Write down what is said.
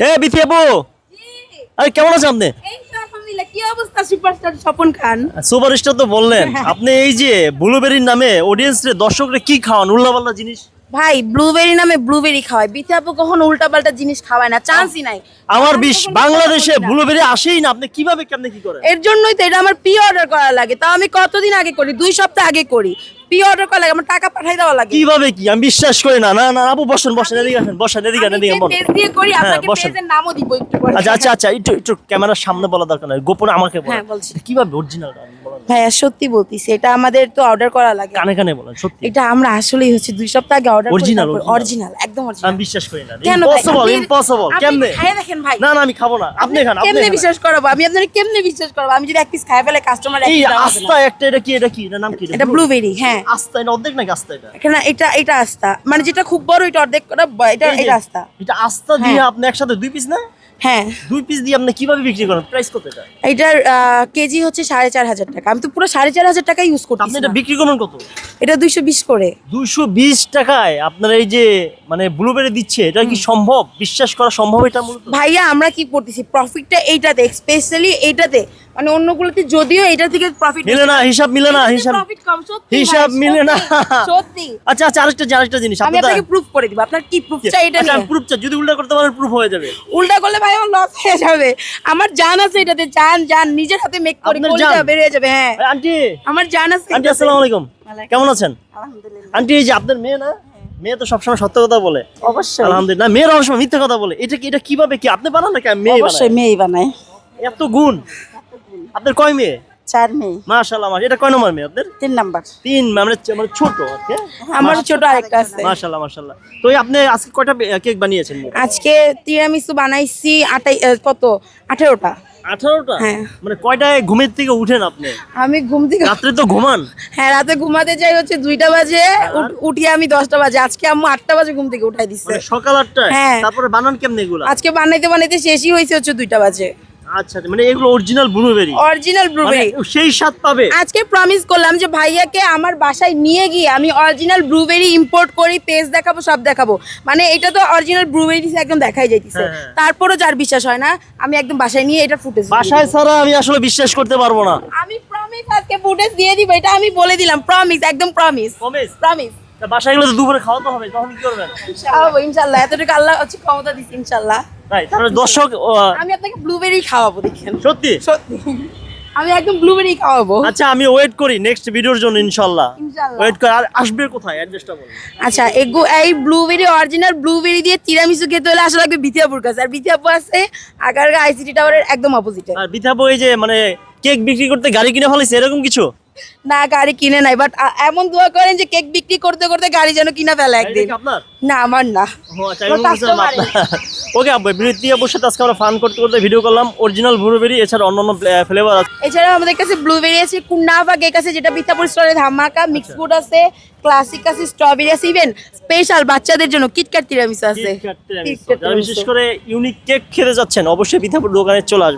এ বিথি আপু, আরে কেমন আছেন আপনি? এই তো আলহামদুলিল্লাহ। কি অবস্থা সুপারস্টার স্বপন খান? সুপারস্টার তো বললেন, আপনি এই যে ব্লুবেরির নামে অডিয়েন্স রে দর্শকরে কি খাওয়ান উল্লাপাল্লা জিনিস? ভাই ব্লুবেরি নামে ব্লুবেরি খাওয়ায়, বিথি আপু কখনো উল্টাপাল্টা জিনিস খাওয়ায় না, চান্সই নাই। আমার আমি কখনো বাংলাদেশে করি না। ব্লুবেরি আসেই না, আপনি কিভাবে কেমনে কি করেন? এর জন্যই তো এটা আমার প্রি অর্ডার করা লাগে। তাও আমি কতদিন আগে করি, 2 সপ্তাহ আগে করি। প্রি অর্ডার করা লাগে, আমার টাকা পাঠাই দেওয়া লাগে। কিভাবে কি আমি বিশ্বাস করি না। না না আপু বসেন বসেন, এদিকে আসেন, বসেন এদিকে আসেন, আমি এদিকে যে বসেন। পেজ দিয়ে করি, হ্যাঁ, আপনাকে বসেন। পেজের নামও দিব একটু পরে। আচ্ছা আচ্ছা আচ্ছা, একটু একটু ক্যামেরার সামনে বলা দরকার নাই, গোপনে আমাকে বলেন। হ্যাঁ, বলছি। কিভাবে অরিজিনাল ভাইয়া সত্যি বলতিছি, এটা আমাদের তো অর্ডার করা লাগে। কানে কানে বলেন সত্যি। এটা আমরা আসলেই হচ্ছে 2 সপ্তাহ আগে অর্ডার করি। Original, original। অরিজিনাল, একদম আমি অরিজিনাল। বিশ্বাস করি না। কেন ভাই? ইম্পসিবল আপনি- ইম্পসিবল। আপনি কেমনে? খাইয়ে দেখেন ভাই। না না আমি খাবো না, আপনি খান। আপনি কেমনে খান। বিশ্বাস করবো আমি? আপনার কেমনে বিশ্বাস করবো? আমি যদি এক পিস খাই ফেলে কাস্টমার এই আস্তা একটা, এটা কি, এটা কি, এটা নাম কি? এটা ব্লুবেরি। হ্যাঁ, আস্তা, এটা অর্ধেক নাকি আস্তা? এটা এখানে এটা আস্তা, মানে যেটা খুব বড় এটা অর্ধেক করা, এটা এই যে, এটা আস্তা। এটা আস্তা দিয়ে হ্যাঁ। আপনি একসাথে 2 পিস না? হ্যাঁ, 2 পিস দিয়ে আপনি কিভাবে বিক্রি করেন? প্রাইস কত এটা? এটার কেজি হচ্ছে 4,500 টাকা। আমি তো পুরো 4,500 টাকা ইউজ আপনি করতেছি এটা না। বিক্রি করেন কত? এটা 220 করে। 220 টাকায় আপনার এই যে মানে ব্লুবেরি দিচ্ছে, এটা কি সম্ভব? বিশ্বাস করা সম্ভব এটা মূলত? ভাইয়া আমরা কি করতেছি, প্রফিটটা এইটাতে, স্পেশালি এইটাতে, মানে অন্যগুলোতে যদিও এটা থেকে প্রফিট মিলে না, হিসাব মিলে না, হিসাব প্রফিট কম। সত্যি হিসাব ভাই, মিলে না। সত্যি। আচ্ছা আচ্ছা, আরেকটা জিনিস আমি আপনি আপনাকে প্রুফ করে দিব। আপনার কি প্রুফ চাই এটা আচ্ছা, নিয়ে? আমি proof চাই, যদি উল্টা করতে পারেন প্রুফ হয়ে যাবে। উল্টা করলে ভাই আমার লস হয়ে যাবে। আমার জান আছে এটাতে, জান নিজের হাতে মেক করি, আপনার কলিজা জান? বের হয়ে যাবে। হ্যাঁ, এই আন্টি, আমার জান আছে আন্টি এটাতে। আসসালামু আলাইকুম, ওয়ালাইকুম কেমন আছেন? আলহামদুলিল্লাহ। আন্টি এই যে আপনার মেয়ে না, মেয়ে তো সবসময় সত্য কথা বলে। অবশ্যই আলহামদুলিল্লাহ। না, মেয়েরা অনেক সময় মিথ্যা কথা বলে। এটা কিভাবে কি আপনি বানান নাকি মেয়ে অবশ্যই বানায়? মেয়েই বানায়। এত গুণ আপনার? কয় মেয়ে? 4 মেয়ে। মাশাআল্লাহ মাশাআল্লাহ। এটা কয় নম্বর মেয়ে আপনার? 3 নাম্বার। 3, মানে মানে ছোট ওকে। আমার ছোট আরেকটা আছে। মাশাআল্লাহ মাশাআল্লাহ। তো এই আপনি আজকে কয়টা কেক বানিয়েছেন? আজকে তিরামিসু বানাইছি কত 18টা। 18টা? হ্যাঁ। মানে কয়টায় ঘুমের থেকে উঠেন আপনি? আমি ঘুম থেকে রাত্রে তো ঘুমান? হ্যাঁ, রাতে ঘুমাতে যাই হচ্ছে 2টা বাজে, উঠি আমি 10টা বাজে। আজকে আম্মু 8টা বাজে ঘুম থেকে উঠাই দিচ্ছে। মানে সকাল 8টায়? হ্যাঁ। তারপরে বানান কেমনে এগুলা? আজকে বানাইতে বানাইতে শেষই হয়েছে হচ্ছে 2টা বাজে। আচ্ছা আচ্ছা, মানে এগুলো অরিজিনাল ব্লুবেরি? Original blueberry. সেই স্বাদ পাবে? আজকে প্রমিস করলাম যে ভাইয়াকে আমার বাসায় নিয়ে গিয়ে আমি অরিজিনাল ব্লুবেরি ইম্পোর্ট করি, পেজ দেখাবো, সব দেখাবো। মানে এটা তো অরিজিনাল ব্লুবেরি একদম দেখাই যাইতেছে। হ্যাঁ, হ্যাঁ। তারপরও যার বিশ্বাস হয় না, আমি একদম বাসায় নিয়ে এটা ফুটেজ বাসায় ছাড়া আমি আসলে বিশ্বাস করতে পারবো না। আমি প্রমিস আজকে ফুটেজ দিয়ে দিব, এটা আমি বলে দিলাম। প্রমিস, একদম প্রমিস। প্রমিস? প্রমিস। তা বাসায় গেলে তো দুপুরে খাওয়াতে হবে, তখন কি করবেন? খাওয়াবো ইনশাআল্লাহ, এতটুকু আল্লাহ হচ্ছে ক্ষমতা দিচ্ছে ইনশাআল্লাহ। তাই তাহলে দর্শক আমি আপনাকে ব্লুবেরি খাওয়াবো, দেখেন। সত্যি? সত্যি আমি একদম ব্লুবেরি খাওয়াবো। আচ্ছা, আমি ওয়েট করি নেক্সট ভিডিওর জন্য ইনশাআল্লাহ। ইনশাআল্লাহ। ওয়েট কর। আর আসবে কোথায়, অ্যাড্রেসটা বলুন। আচ্ছা, এই ব্লুবেরি, অরিজিনাল ব্লুবেরি দিয়ে তিরামিসু খেতে হলে আসা লাগবে বিথিয়াপুর কাছে। আর বিথিয়াপু আছে আগারগা আইসিটি টাওয়ারের একদম অপোজিটে। আর বিথাবো এই যে মানে কেক বিক্রি করতে গাড়ি কিনে ফেলেছে এরকম কিছু? না, গাড়ি কিনে নাই, বাট এমন দোয়া করেন যে কেক বিক্রি করতে করতে গাড়ি যেন কিনা ফেলে গাড়ি একদিন। কি আপনার? না, আমার না। ও আচ্ছা, আমি বুঝলাম আপনার। ওকে আব্বু, বিরতি আপুর সাথে আজকে আমরা ফান করতে করতে ভিডিও করলাম। অরিজিনাল ব্লুবেরি এছাড়া অন্যান্য ফ্লেভার আছে। এছাড়াও আমাদের কাছে ব্লুবেরি আছে, কুন্নাফা কেক আছে যেটা বিথিয়াপুর স্টোরে ধামাকা, মিক্স ফুড আছে, ক্লাসিক আছে, স্ট্রবেরি আছে, ইভেন স্পেশাল বাচ্চাদের জন্য কিটক্যাট তিরামিসু আছে। KitKat tiramisu. যারা বিশেষ করে ইউনিক কেক খেতে যাচ্ছেন অবশ্যই বিথাপুর দোকানে চলে আসবেন।